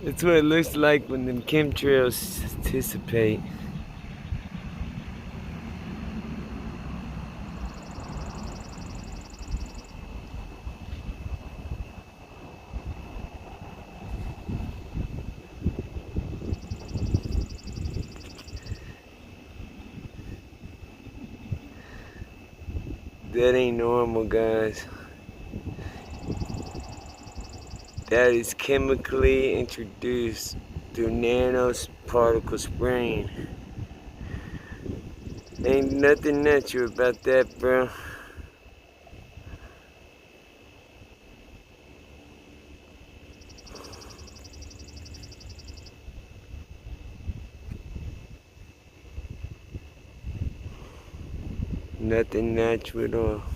It's what it looks like when them chemtrails dissipate. That ain't normal, guys. That is chemically introduced through nanoparticle spraying. Ain't nothing natural about that, bro. Nothing natural at all.